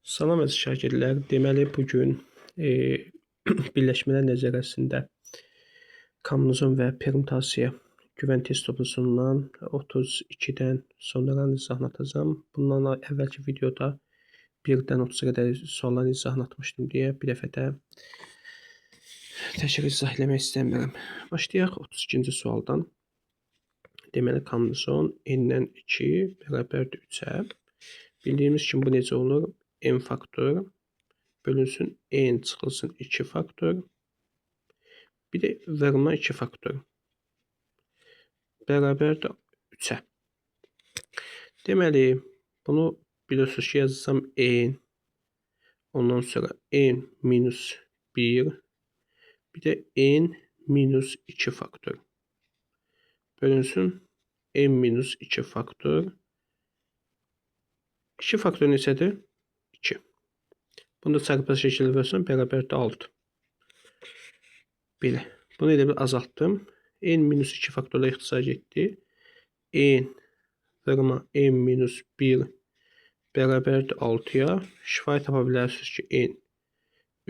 Salam əziz şagirdlər. Deməli bugün birləşmələr nəzəriyyəsində kombinizon və permutasiya güvən test toplusundan 32-dən sonradan izahını atacağam. Bundan əvvəlki videoda 1-dən 30-a qədər sualların izahını atmışdım deyə bir dəfə də təkrar izah eləmək istəmirəm. Başlayaq 32-ci sualdan. Deməli kombinizon n-dən 2 bərabərdir 3-ə. Bildiyimiz kimi bu necə olur? N faktor bölünsün n çıxılsın 2 faktor. Bir də vurma 2 faktor bərabərdir 3-ə. Deməli, bunu bilirsiniz ki, yazsam n, ondan sonra n minus 1, bir də n minus 2 faktor bölünsün n minus 2 faktor. 2 faktor neçədir? 2. Bunu da çarpaz şəkildə versən bərabərdir 6. Belə. Bunu elə bir azaltdım. N minus 2 faktorla ixtisar etdi. N vurma n minus 1 bərabərdir 6-ya. Şifahi tapa bilərsiniz ki, n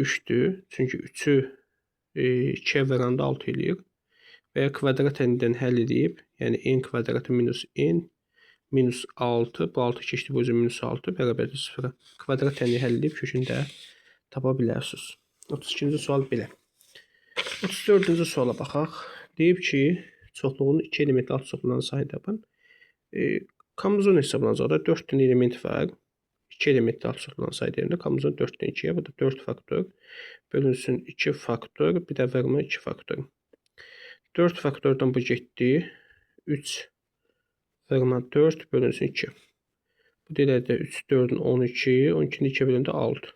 3-dür. Çünki 3-ü 2-yə vuranda 6 eləyir. Və ya kvadrat n-dən həll edib, yəni n kvadratı minus n minus 6, bu 6 keçdi bu üzrə minus 6 bərabərdir 0-a. Kvadrat n-i həll edib kökündə tapa bilərsiniz. 32-ci sual belə. 34-cü suala baxaq. Deyib ki, çoxluğunun 2 elementli alt çoxluğunun sayını tapın. Kombinizon hesablanacaq da 4 dənə element var. 2 elementli alt çoxluğunun sayı deyəndə kombinizon 4-dən 2-yə, bu da 4 faktor bölünsün 2 faktor, bir də vurma 2 faktor. 4 faktordan bu getdi. 3 vurma 4 bölünsün 2. Bu deyilədə 3, 4-ün 12, 12-ni 2-yə böləndə 6.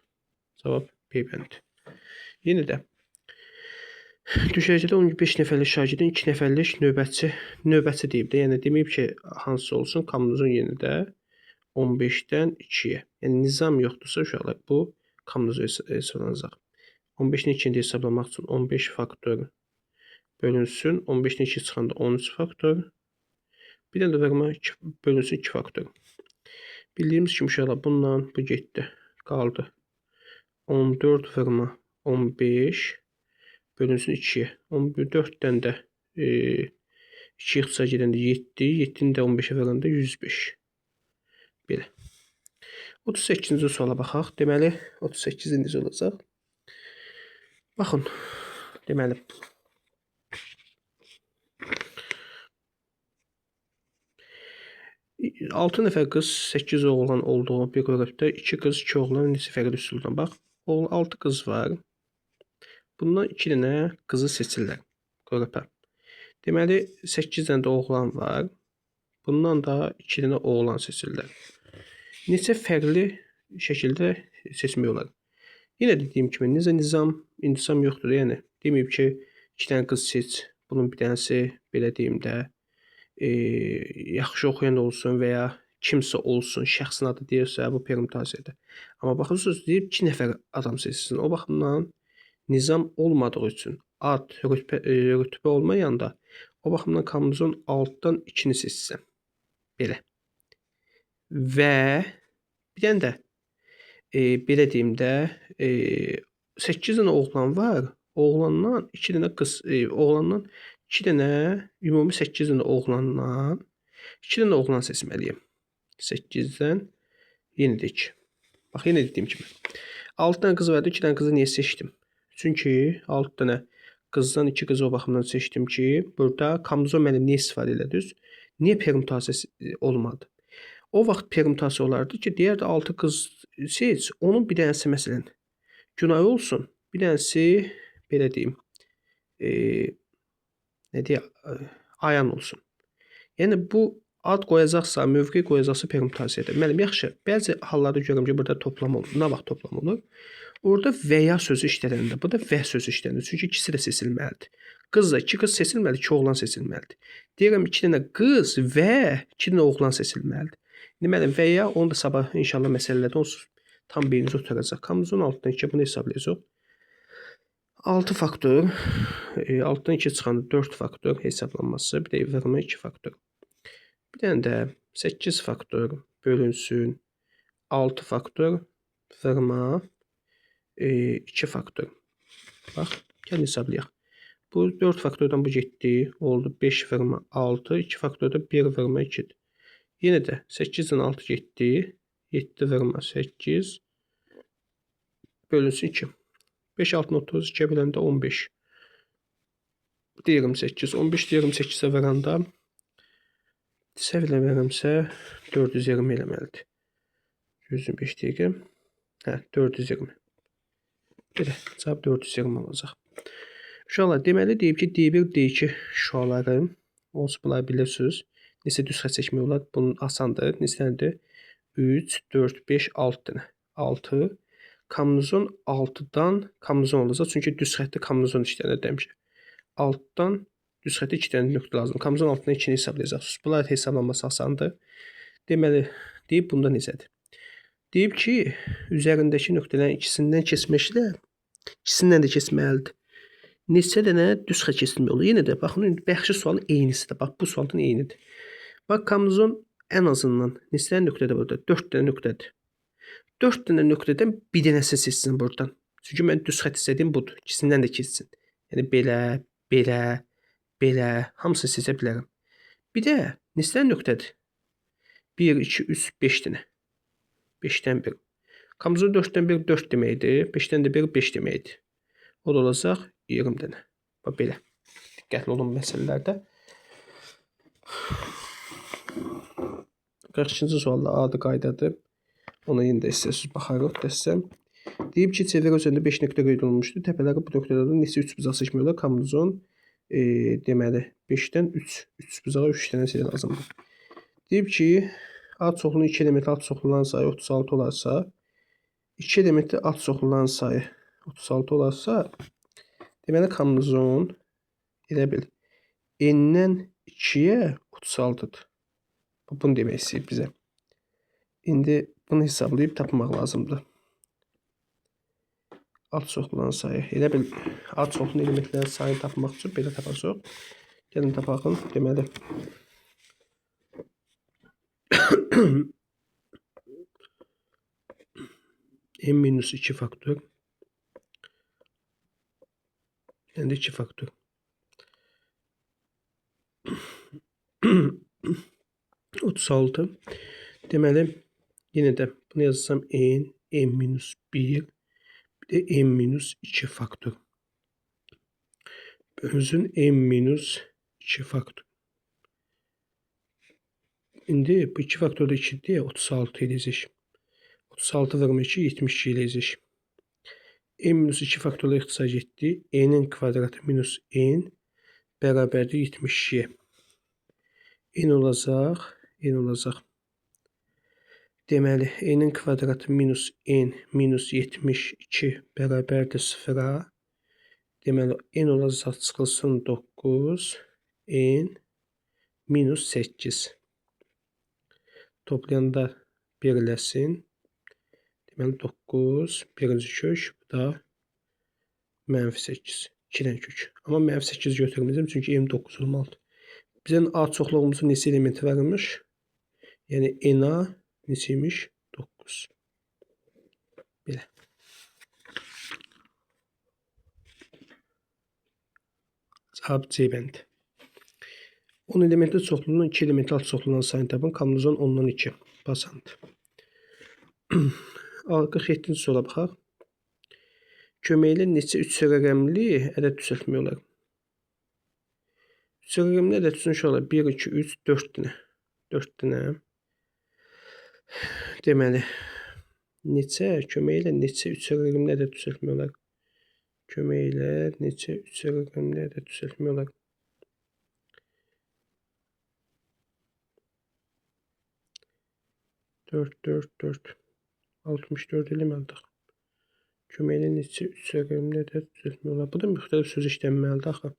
Cavab B bəndi. Yenə də düşərgədə 15 nəfərlik şagirdin 2 nəfərlik növbətçi deyib də, yəni deməyib ki, hansı olsun, kombinizon yenə də 15-dən 2-yə. Yəni nizam yoxdursa uşaqlar, bu kombinizon hesablanacaq. 15-ni 2-də hesablamaq üçün 15 faktor bölünsün, 15-ni 2 çıxanda 13 faktor. Bir də vurma bölünsün 2 faktor. Bildiyimiz kimi uşaqlar, bundan bu getdi. Qaldı 14 vurma 15 bölünsün 2-yə. 4-dən də 2 ixtisar gedəndə 7, 7-ni də 15-ə vuranda 105. Belə. 38-ci suala baxaq. Deməli, 38-ci necə olacaq? Baxın, deməli, altı nəfər qız, 8 oğlan olduğu bir qrupda 2 qız, 2 oğlan neçə fərqli üsuldan. Bax, 6 qız var. Bundan 2 dənə qızı seçirlər qrupa. Deməli, 8 dənə də oğlan var. Bundan da 2 dənə oğlan seçirlər. Neçə fərqli şəkildə seçmək olar? Yenə dediyim kimi, intizam yoxdur. Yəni, deməyib ki, 2 dənə qız seç, bunun bir dənəsi, belə deyim də, yaxşı oxuyan olsun və ya kimsə olsun, şəxsin adı deyirsə, bu permutasiyadır. Amma baxırsınız, deyib 2 nəfər adam seçsin. O baxımdan nizam olmadığı üçün, ad, rütbə olmayanda, o baxımdan kombinizon 6-dan 2-ni seçsin. Belə. Və bir dənə də, belə deyim də, 8 dənə oğlan var. Oğlandan 2 dənə qız, oğlandan 2 dənə, ümumi 8 dənə oğlandan 2 dənə oğlan seçməliyim. 8-dən yenə də 2. Bax, yenə dediyim kimi. 6 dənə qız vardı, 2 dənə qızı niyə seçdim? Çünki 6 dənə qızdan 2 qızı o baxımdan seçdim ki, burada kombinizon mənim niyə istifadə elədiniz? Niyə permutasiya olmadı? O vaxt permutasiya olardı ki, deyərdi 6 qız seç, onun bir dənəsi məsələn günay olsun, bir dənəsi belə deyim, nə deyək, ayan olsun. Yəni bu ad qoyacaqsa, mövqe qoyacaqsa permutasiyadır. Müəllim, yaxşı, bəzi hallarda görürəm ki, burada toplam olur. Nə vaxt toplam olur? Orada və ya sözü işlədəndə, bu da və sözü işlədəndə. Çünki ikisi də seçilməlidir. Qızla 2 qız seçilməlidir, 2 oğlan seçilməlidir. Deyirəm 2 dənə qız və 2 dənə oğlan seçilməlidir. Deməli, və ya onu da sabah inşallah məsələlərdə onsuz tam beyninizə oturacaq. Kombinizon 6-dan 2 bunu hesablayacaq. 6 faktor, 6-dan 2 çıxanda 4 faktor hesablanması, bir də vurma 2 faktor. Bir dənə də 8 faktor bölünsün 6 faktor vurma 2 faktor. Bax, gəlin hesablayaq. Bu 4 faktordan bu getdi. Oldu 5 vurma 6. 2 faktorda 1 vurma 2'dir. Yenə də 8-dən 6 getdi. 7 vurma 8 bölünsün 2. 5 6 30 2 böləndə 15. Deyirəm 8. 15 deyirəm 8-ə verəndə səhv eləmirəmsə 420 eləməlidir. 125 deyirəm. Hə, 420. Belə, cavab 420 olacaq. Uşaqlar, deməli deyib ki, D1, D2 şüaları, onsuz bunları bilirsiniz. Neçə düz xətt çəkmək olar? Bunun asandır. Neçədir? 3, 4, 5, 6 dənə. 6. Kombinizon 6-dan kombinizon olacaq. Çünki düz xəttdə kombinizon işlənir demişəm. 6-dan düz xəttə 2 dənə nöqtə lazım. Kombinizon 6-dan 2-ni hesablayacaqsınız. Bunlar hesablanması asandır. Deməli, deyib bunda necədir? Deyib ki, üzərindəki nöqtələrin ikisindən keçməklə ikisindən də keçməlidir. Neçə dənə düz xətt keçilmək olur. Yenə də baxın, bəxşi sualın eynisidir. Bax, bu sualın eynidir. Bax, kombinizon ən azından neçə dənə nöqtədir burada? 4 dənə nöqtədir. 4 dənə nöqtədən bir dənəsi seçsin buradan. Çünki mən düz xətt istədiyim budur. İkisindən də keçsin. Yəni belə, belə, belə hamısını seçə bilərəm. Bir də neçə dənə nöqtədir? 1, 2, 3, 5 dənə. 5-dən 1. Kombinizon 4-dən 1 4 deməkdir. 5-dən də 1 5 deməkdir. O da olacaq 20 dənə. Bax belə. Diqqətli olun məsələlərdə. 42-ci sualda adı qaydadır. Ona yenə də istəsiz baxarıq desəm. Deyib ki, çevre üzərində 5 nöqtə qeyd olunmuşdur. Təpələri bu nöqtələrdən neçə 3 bucaq seçmək olar? Kombinizon deməli 5-dən 3 bucağa 3 dənə sayı lazımdır. Deyib ki, ad çoxluğunun 2 elementi ad çoxluğunun sayı 36 olarsa, 2 elementi ad çoxluğunun sayı 36 olarsa, deməli kombinizon elə bil n-dən 2-yə 36-dır. Bunu demək istəyir bizə. İndi bunu hesablayıb tapmaq lazımdır. Ad çoxluğunun sayı. Elə bil ad çoxluğunun elementlərin sayını tapmaq üçün belə tapacaq. Gəlin tapaqın. Deməli n-2 faktor. Yəni 2 faktor. (36) Deməli, yenə də bunu yazsam n-1, bir də n-2 faktor. Bölünsün n-2 faktor. İndi bu 2 faktorda 2-dir, 36 eləyəcək. 36 vurma 2, 72 eləyəcək. n-2 faktorla ixtisar etdi. N-in kvadratı minus n bərabərdir 72-yə. N olacaq. Deməli, n-in kvadratı minus n minus 72 bərabərdir 0-a. Deməli, n olacaq çıxılsın 9, n minus 8. Toplayanda birləsin. Deməli, 9, birinci kök, bu da -8. 2-dən kök. Amma -8 götürməyəcəm, çünki m9 olmalıdır. Bizim ad çoxluğumuzun neçə elementi varmış? Yəni, n-a neçəymiş? 9. Belə. Cavab C bəndi. 10 elementli çoxluğunun 2 elementi ad çoxluğunun sayını tapın. Kombinizon 10-dan 2. Basandır. 47-ci suala baxaq. Köməklə neçə 3 rəqəmli ədəd düzəltmək olar? 3 rəqəmli ədəd düzəltmək olar. 1, 2, 3, 4 dənə. 4 dənə. Deməli, köməklə neçə 3 rəqəmli ədəd düzəltmək olar? Köməklə neçə 3 rəqəmli ədəd düzəltmək olar? Dörd. 64 eləməlidir. Köməklə neçə 3 rəqəmli ədəd düzəltmək olar? Bu da müxtəlif söz işlənməlidir axı.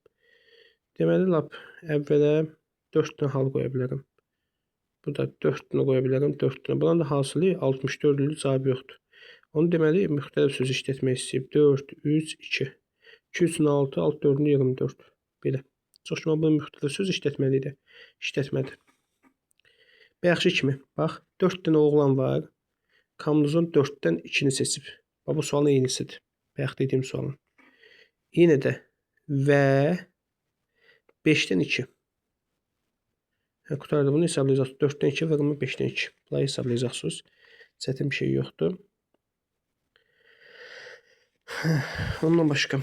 Deməli, lap əvvələ 4 dənə hal qoya bilərəm. Burada 4 dənə qoya bilərəm, 4 dənə. Bunun da hasılı 64-lü cavab yoxdur. Onu deməli, müxtəlif söz işlətmək istəyib. 4, 3, 2. 2, 3-ün 6, 6, 4-ün 24. Belə. Çox şuma bunu müxtəlif söz işlətməli idi. İşlətmədi. Bəxşi kimi. Bax, 4 dənə oğlan var. Kamuzun 4-dən 2-ni seçib. Bu sualın eynisidir. Bayaq dediyim sualın. Yenə də və 5-dən 2. Qutardı, bunu hesablayacaqsınız. 4-dən 2 vurma 5-dən 2. Bunları hesablayacaqsınız. Çətin bir şey yoxdur. Ondan başqa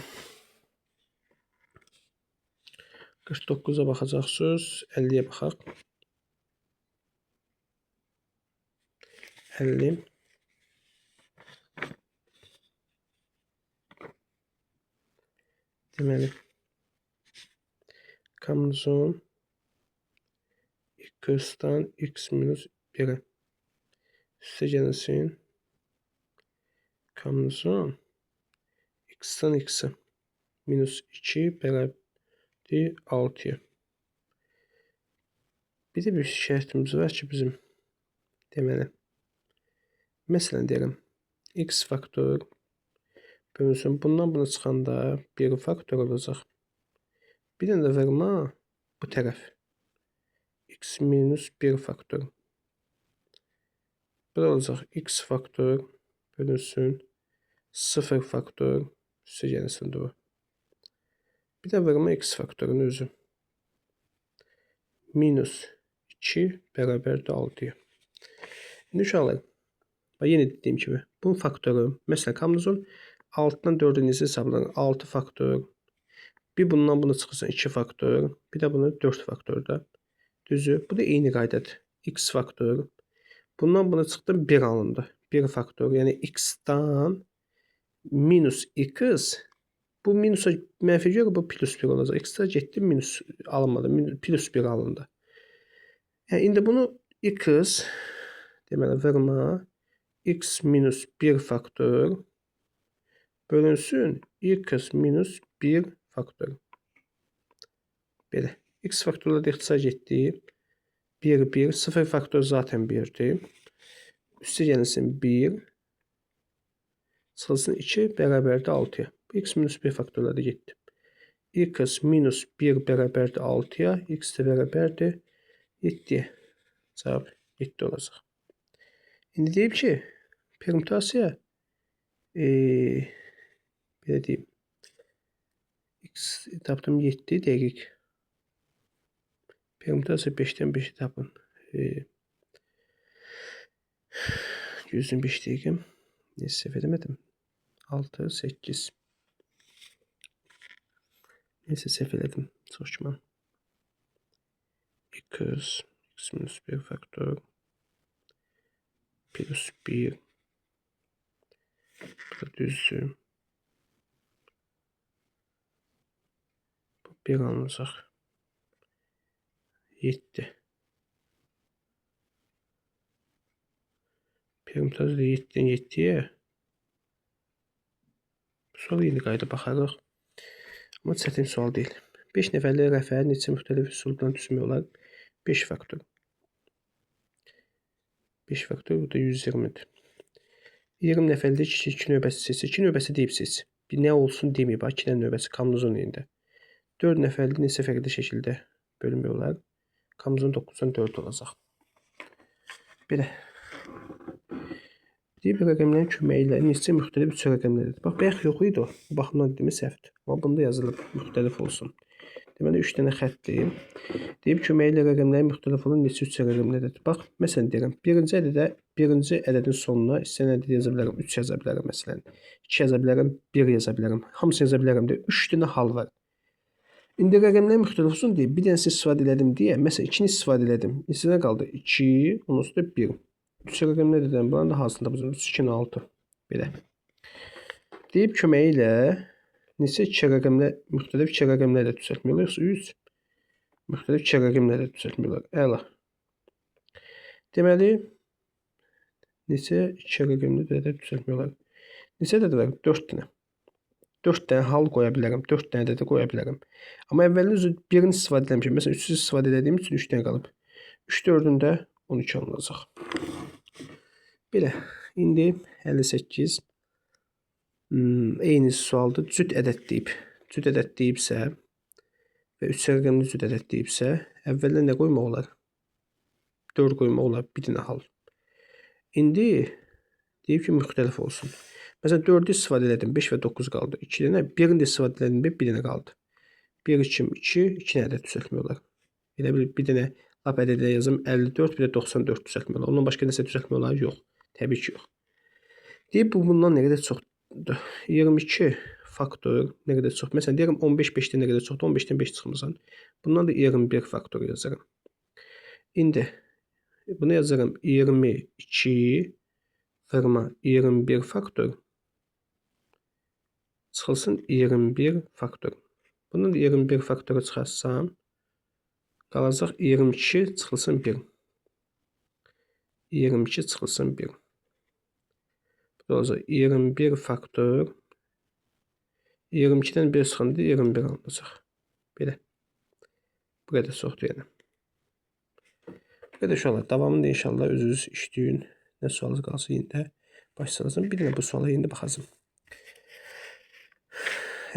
49-a baxacaqsınız. 50-yə baxaq. 50. Deməli, kamuzun x-dan x minus 1'e üstə gəlsin. Kamuzun x-dan x-e minus 2 bərabərdir 6'ya. Bir də bir şərtimiz var ki, bizim deməli, məsələn deyirəm, x faktor bölünsün. Bundan buna çıxanda 1 faktor olacaq. Bir dənə də vurma bu tərəf. X minus 1 faktor. Bu olacaq x faktor bölünsün 0 faktor üstə gəlsin bu. Bir də vurma x faktorun özü. Minus 2 bərabərdir 6'ya. İndi uşaqlar, yenə dediyim kimi, bunun faktoru, məsələn, kamuzun 6-dan 4'ü necə hesablanır? 6 faktor. Bir bundan buna çıxırsan 2 faktor. Bir də bunu 4 faktor da. Düzü. Bu da eyni qaydadır. X faktor. Bundan buna çıxdım 1 alındı. 1 faktor. Yəni x-dan minus x. Bu minusa mənfi görə bu plus 1 olacaq. X-da getdi minus alınmadı. Plus 1 alındı. Yəni indi bunu x deməli vurma x minus 1 faktor bölünsün x minus 1 faktor. Belə. X faktorlarda ixtisar etdi. 1, 1. 0 faktor zaten 1'dir. Üstə gəlsin 1. Çıxılsın 2 bərabərdir 6'ya. X minus 1 faktorlarda getdi. X minus 1 bərabərdir 6'ya. X də bərabərdir 7'ye. Cavab 7 olacaq. İndi deyib ki, permütasiya belə deyim. X tapdım 7 dəqiq. Permütasiya 5'dən 5'i tapın. 105 dəqiqim. Neyse səhv edemedim. 6, 8. Neyse səhv elədim. Çox güman. X minus 1 faktor plus 1. Bu da düzdür. Bu 1 alınacaq. 7. Permütasiya 7'den 7'ye. Sonra yeni qayda baxarıq. Amma çətin sual deyil. 5 nəfərli rəfə neçə müxtəlif üsuldan düzmək olar? 5 faktor. 5 faktor bu da 120'dir. 20 nəfərli 2 növbəsi seçir. 2 növbəsi deyib seçir. Bir nə olsun deməyib. 2 növbəsi kamuzun yerində. 4 nəfərli neçə fərqli şəkildə bölmək olar? Kamuzun 9'dan 4 olacaq. Belə. Deyib rəqəmlərin köməyi ilə neçə müxtəlif üç rəqəmlərdir. Bax, bayaq yox idi o. Bu baxımdan dediyimiz səhvdir. Amma bunda yazılıb müxtəlif olsun. Deməli 3 dənə xəttdir. Deyib köməyi ilə rəqəmlərin müxtəlif olan neçə üç rəqəmlərdir. Bax, məsələn deyirəm, birinci ədədin sonuna istəyən ədəd yaza bilərəm, 3 yaza bilərəm məsələn. 2 yaza bilərəm, 1 yaza bilərəm. Hamısını yaza bilərəm deyə 3 dənə hal var. İndi rəqəmlər müxtəlif olsun deyə bir dənəsini istifadə elədim deyə, məsələn 2-ni istifadə elədim. İçinə qaldı 2, onun üstə 1. 3 rəqəmlər dedim, bunların da hansını tapacağım? 3, 2, 6. Belə. Deyib köməyi ilə neçə müxtəlif 2 rəqəmlərlə düzəltmək olar? Yoxsa 3 müxtəlif 2 rəqəmlərlə düzəltmək olar. Əla. Deməli, neçə 2 rəqəmlərlə düzəltmək olar? Neçə ədəd var? 4 dənə. 4 dənə hal qoya bilərəm. 4 dənə ədədə qoya bilərəm. Amma əvvəlin birini istifadə eləmişəm. Məsələn, 3'ü istifadə etdiyim üçün 3 dənə qalıb. 3 4-ün də 12 alınacaq. Belə. İndi 58. Eyni sualdır. Cüt ədəd deyib. Cüt ədəd deyibsə və 3 rəqəmli cüt ədəd deyibsə, əvvəldən nə qoymaq olar? 4 qoymaq olar. Bir dənə hal. İndi Deyib ki, müxtəlif olsun. Məsələn, 4-ü istifadə elədim, 5 və 9 qaldı. 2 dənə, 1-ini də istifadə elədim, 1 dənə qaldı. 1, 2, 2, 2 ədəd düzəltmək olar. Elə bir dənə lap ədədlə yazım, 54, bir də 94 düzəltmək olar. Ondan başqa nəsə düzəltmək olar? Yox. Təbii ki, yox. Deyib, bu bundan nə qədər çoxdur? 22 faktor nə qədər çox? Məsələn, deyirəm 15 5-dən nə qədər çoxdur? 15-dən 5 çıxmısan. Bundan da 21 faktor yazarım. İndi bunu yazarım 22 vurma 21 faktor çıxılsın 21 faktor. Bunun 21 faktoru çıxarsam qalacaq 22 çıxılsın 1. 22 çıxılsın 1. Bu da olacaq 21 faktor 22-dən 1 çıxanda 21 alınacaq. Belə. Bu qədər çoxdur yəni. Bu qədər uşaqlar. Davamında inşallah özünüz işləyin. Nə sualınız qalsa yenidə başlayacağım. Bir dənə bu suala yenidə baxacağım.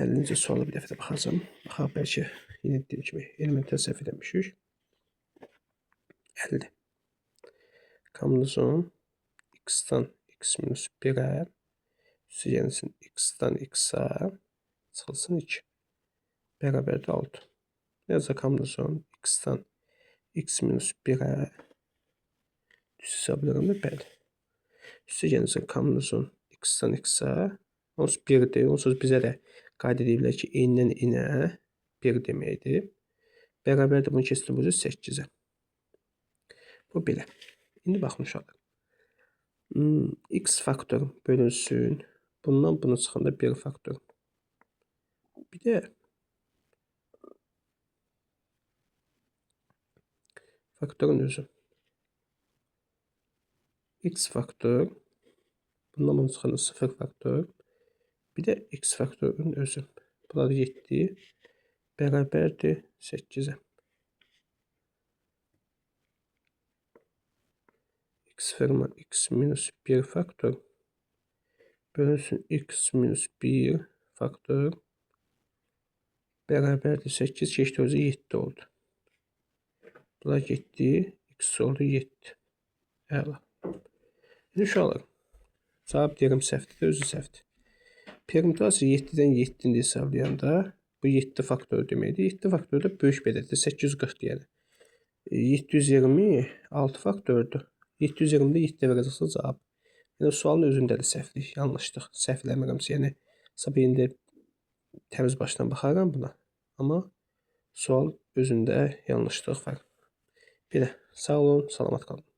50-ci suala bir dəfə də baxacağım. Baxaq, bəlkə yeni dediyim kimi elementlər səhv eləmişik. 50. Kombinasyon x-dan x minus 1-ə üstəgəlsin x-dan x-a çıxılsın 2. Bərabərdir 6. Yazaq kombinasyon x-dan x minus 1-ə düz hesablarım da bəli. Üstəgəlsin kombinasyon x-dan x-a onsuz 1-dir. Onsuz bizə də qayda deyirlər ki, n-dən n-ə 1 deməkdir. Bərabərdir bunu keçdim 8-ə. Bu belə. İndi baxın uşaqlar. X faktor bölünsün. Bundan bunu çıxanda 1 faktor. Bir də faktorun özü. X faktor. Bundan bunu çıxanda 0 faktor. Bir də x faktorun özü. Bunlar 7 bərabərdir 8-ə. X vurma x minus 1 faktor bölünsün x minus 1 faktor bərabərdir 8 keçdi özü 7 oldu. Bunlar 7, x oldu 7. Əla. İndi uşaqlar, cavab deyirəm səhvdir, özü səhvdir. Permütasiya 7-dən 7-ni hesablayanda bu 7 faktor deməkdir. 7 faktor da böyük bədədir, 840 yəni. 720 6 faktordur. 720-də 7 verəcəksə cavab. Yəni sualın özündədir səhvlik, yanlışlıq. Səhv eləmirəmsə, yəni sabah indi təmiz başdan baxaram buna. Amma sual özündə yanlışlıq var. Belə, sağ olun, salamat qalın.